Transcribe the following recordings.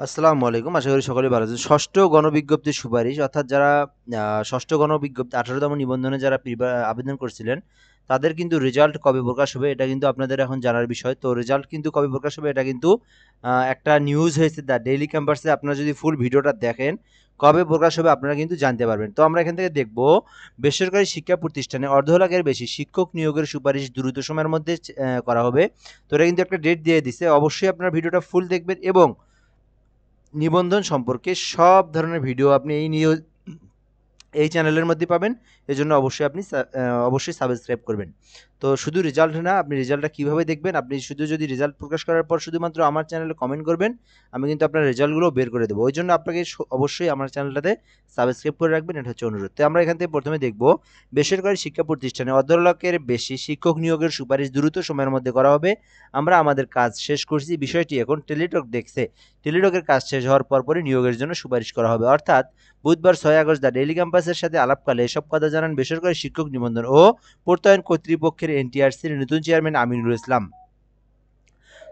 আসসালামু আলাইকুম। আশা করি সকলেই ভালো আছেন। ষষ্ঠ গণবিজ্ঞপ্তির সুপারিশ অর্থাৎ যারা ষষ্ঠ গণবিজ্ঞপ্তি ১৮তম নিবন্ধনে যারা আবেদন করছিলেন, তাদের কিন্তু রেজাল্ট কবে প্রকাশ হবে এটা কিন্তু আপনাদের এখন জানার বিষয়। তো রেজাল্ট কিন্তু কবে প্রকাশ হবে এটা কিন্তু একটা নিউজ হয়েছে দ্য ডেইলি ক্যাম্পাসে। আপনারা যদি ফুল ভিডিওটা দেখেন, কবে প্রকাশ হবে আপনারা কিন্তু জানতে পারবেন। তো আমরা এখান থেকে দেখব বেসরকারি শিক্ষা প্রতিষ্ঠানে অর্ধ লাখের বেশি শিক্ষক নিয়োগের সুপারিশ দ্রুত সময়ের মধ্যে করা হবে। তো এটা কিন্তু একটা ডেট দিয়ে দিছে। অবশ্যই আপনারা ভিডিওটা ফুল দেখবেন এবং নিবন্ধন সম্পর্কে সব ধরনের ভিডিও আপনি এই চ্যানেলের মধ্যে পাবেন। এজন্য অবশ্যই আপনি অবশ্যই সাবস্ক্রাইব করবেন। তো শুধু রেজাল্ট না, আপনি রেজাল্টটা কীভাবে দেখবেন, আপনি শুধু যদি রেজাল্ট প্রকাশ করার পর শুধুমাত্র আমার চ্যানেলে কমেন্ট করবেন, আমি কিন্তু আপনার রেজাল্টগুলো বের করে দেবো। ওই জন্য আপনাকে অবশ্যই আমার চ্যানেলটাতে সাবস্ক্রাইব করে রাখবেন, এটা হচ্ছে অনুরোধ। তো আমরা এখান থেকে প্রথমে দেখব বেসরকারি শিক্ষা প্রতিষ্ঠানে অর্ধ লাখের বেশি শিক্ষক নিয়োগের সুপারিশ দ্রুত সময়ের মধ্যে করা হবে। আমরা আমাদের কাজ শেষ করছি, বিষয়টি এখন টেলিটক দেখছে। টেলিটকের কাজ শেষ হওয়ার পরপরই নিয়োগের জন্য সুপারিশ করা হবে। অর্থাৎ বুধবার ৬ আগস্ট দ্য ডেইলি ক্যাম্পাসের সাথে আলাপকালে এসব কথা জানান বেসরকারি শিক্ষক নিবন্ধন ও প্রত্যয়ন কর্তৃপক্ষের এনটিআরসির নতুন চেয়ারম্যান আমিনুল ইসলাম।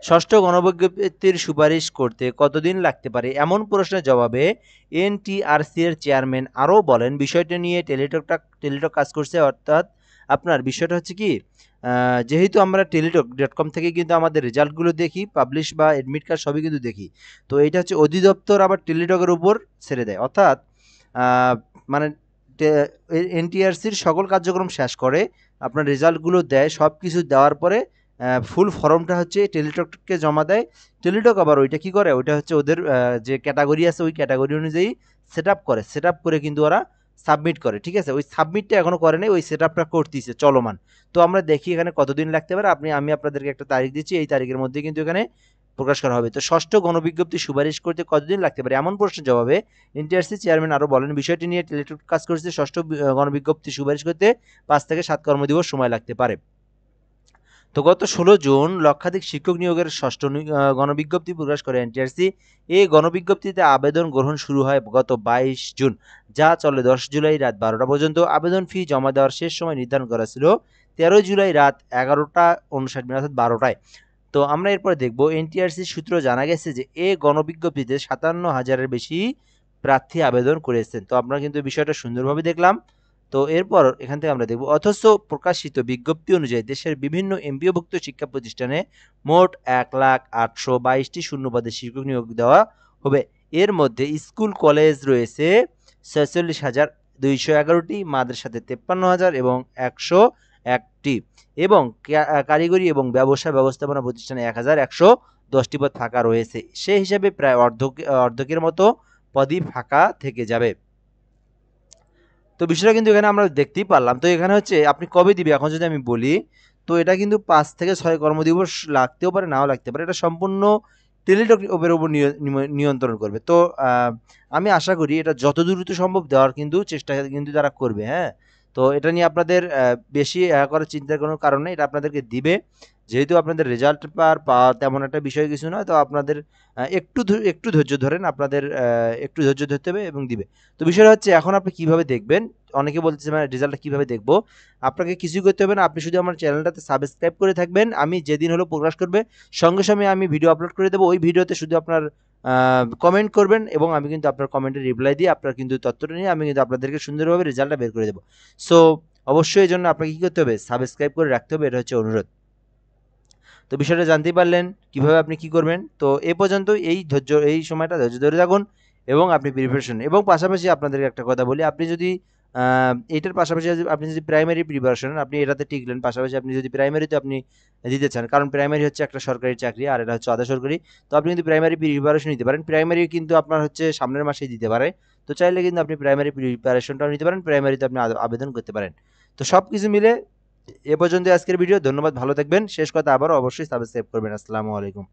ষষ্ঠ গণবিজ্ঞপ্তির সুপারিশ করতে কতদিন লাগতে পারে এমন প্রশ্নের জবাবে এনটিআরসি এর চেয়ারম্যান আরও বলেন, বিষয়টা নিয়ে টেলিটক কাজ করছে। অর্থাৎ আপনার বিষয়টা হচ্ছে কি, যেহেতু আমরা টেলিটক.কম থেকে কিন্তু আমাদের রেজাল্টগুলো দেখি, পাবলিশ বা এডমিট কার্ড সবই কিন্তু দেখি। তো এটা হচ্ছে অধিদপ্তর আবার টেলিটকের উপর ছেড়ে দেয়। অর্থাৎ মানে এনটিআরসির সকল কার্যক্রম শেষ করে আপনার রেজাল্টগুলো দেয়, সব কিছু দেওয়ার পরে ফুল ফর্মটা হচ্ছে টেলিটককে জমা দেয়। টেলিটক আবার ওইটা কি করে, ওইটা হচ্ছে ওদের যে ক্যাটাগরি আছে ওই ক্যাটাগরি অনুযায়ী সেট আপ করে কিন্তু ওরা সাবমিট করে। ঠিক আছে, ওই সাবমিটটা এখনও করে নাই, ওই সেট আপটা করতেছে চলমান। তো আমরা দেখি এখানে কতদিন লাগতে পারে। আমি আপনাদেরকে একটা তারিখ দিচ্ছি, এই তারিখের মধ্যে কিন্তু এখানে প্রকাশ করা হবে। তো ষষ্ঠ গণবিজ্ঞপ্তি সুপারিশ করতে কতদিন লাগতে পারে এমন প্রশ্নের জবাবে এনটিআরসি চেয়ারম্যান আরও বলেন, বিষয়টি নিয়ে টেলিটক কাজ করছে। ষষ্ঠ গণবিজ্ঞপ্তি সুপারিশ করতে ৫ থেকে ৭ কর্মদিবস সময় লাগতে পারে। তো গত ১৬ জুন লক্ষাধিক শিক্ষক নিয়োগের ষষ্ঠ গণবিজ্ঞপ্তি প্রকাশ করে এনটিআরসি। এই গণবিজ্ঞপ্তিতে আবেদন গ্রহণ শুরু হয় গত ২২ জুন, যা চলে ১০ জুলাই রাত ১২টা পর্যন্ত। আবেদন ফি জমা দেওয়ার শেষ সময় নির্ধারণ করা ছিল ১৩ জুলাই রাত ১১টা ৫৯ অর্থাৎ ১২টায়। তো আমরা এরপরে দেখব এনটিআরসির সূত্র জানা গেছে যে এই গণবিজ্ঞপ্তিতে ৫৭,০০০-এর বেশি প্রার্থী আবেদন করেছেন। তো আমরা কিন্তু বিষয়টা সুন্দরভাবে দেখলাম। তো এরপর এখান থেকে আমরা দেখব, অথচ প্রকাশিত বিজ্ঞপ্তি অনুযায়ী দেশের বিভিন্ন এমপিওভুক্ত শিক্ষা প্রতিষ্ঠানে মোট ১,৮২২টি শূন্যপদে শিক্ষক নিয়োগ দেওয়া হবে। এর মধ্যে স্কুল কলেজ রয়েছে ৪৬,২১১টি, মাদ্রাসাতে ৫৩,০০০ এবং ১০১টি এবং কারিগরি এবং ব্যবস্থাপনা প্রতিষ্ঠানে ১,১১০টি পদ ফাঁকা রয়েছে। সে হিসাবে প্রায় অর্ধেকের মতো পদই ফাঁকা থেকে যাবে। তো বিষয়টা কিন্তু এখানে আমরা দেখতেই পারলাম। তো এখানে হচ্ছে আপনি কবে দিবে এখন যদি আমি বলি, তো এটা কিন্তু ৫ থেকে ৬ কর্মদিবস লাগতেও পারে, নাও লাগতে পারে। এটা সম্পূর্ণ টেলিটক এর উপর নিয়ন্ত্রণ করবে। তো আমি আশা করি এটা যত দ্রুত সম্ভব দেওয়ার কিন্তু চেষ্টা কিন্তু তারা করবে, হ্যাঁ? তো এটা নিয়ে আপনাদের বেশি করার চিন্তার কোনো কারণ নেই। এটা আপনাদেরকে দিবে। যেহেতু আপনাদের রেজাল্ট পাওয়া তেমন একটা বিষয় কিছু নয়, তো আপনাদের একটু ধৈর্য ধরেন। আপনাদের একটু ধৈর্য ধরতে হবে এবং দিবে। তো বিষয়টা হচ্ছে এখন আপনি কিভাবে দেখবেন? অনেকে বলতেছে মানে রেজাল্টটা কিভাবে দেখব? আপনাকে কিছুই করতে হবে না। আপনি শুধু আমার চ্যানেলটাতে সাবস্ক্রাইব করে থাকবেন। আমি যেদিন হলো প্রকাশ করবে সঙ্গে, সঙ্গে আমি ভিডিও আপলোড করে দেব। ওই ভিডিওতে শুধু আপনার কমেন্ট করবেন এবং আমি কিন্তু আপনার কমেন্টের রিপ্লাই দিয়ে আপনার কিন্তু তথ্যটা নিয়ে আমি কিন্তু আপনাদেরকে সুন্দরভাবে রেজাল্টটা বের করে দেব। সো অবশ্যই এজন্য আপনাকে কি করতে হবে? সাবস্ক্রাইব করে রাখতে হবে। এটা হচ্ছে অনুরোধ। তো বিষয়টা জানতেই পারলেন কিভাবে আপনি কি করবেন। তো এ পর্যন্ত এই সময়টা ধৈর্য ধরে থাকুন এবং আপনি প্রিপারেশন এবং পাশাপাশি আপনাদেরকে একটা কথা বলি, আপনি যদি এইটার পাশাপাশি আপনি যদি প্রাইমারি প্রিপারেশন আপনি এটাতে টিকলেন, পাশাপাশি আপনি যদি প্রাইমারিতে আপনি দিতে চান, কারণ প্রাইমারি হচ্ছে একটা সরকারি চাকরি আর এটা হচ্ছে আধা সরকারি। তো আপনি কিন্তু প্রাইমারি প্রিপারেশন নিতে পারেন। প্রাইমারি কিন্তু আপনার হচ্ছে সামনের মাসেই দিতে পারে। তো চাইলে কিন্তু আপনি প্রাইমারি প্রিপারেশনটাও নিতে পারেন, প্রাইমারিতে আপনি আবেদন করতে পারেন। তো সব কিছু মিলে এ পর্যন্ত আজকের ভিডিও। ধন্যবাদ, ভালো থাকবেন। শেষ কথা আবারও অবশ্যই সাবস্ক্রাইব করবেন। আসসালামু আলাইকুম।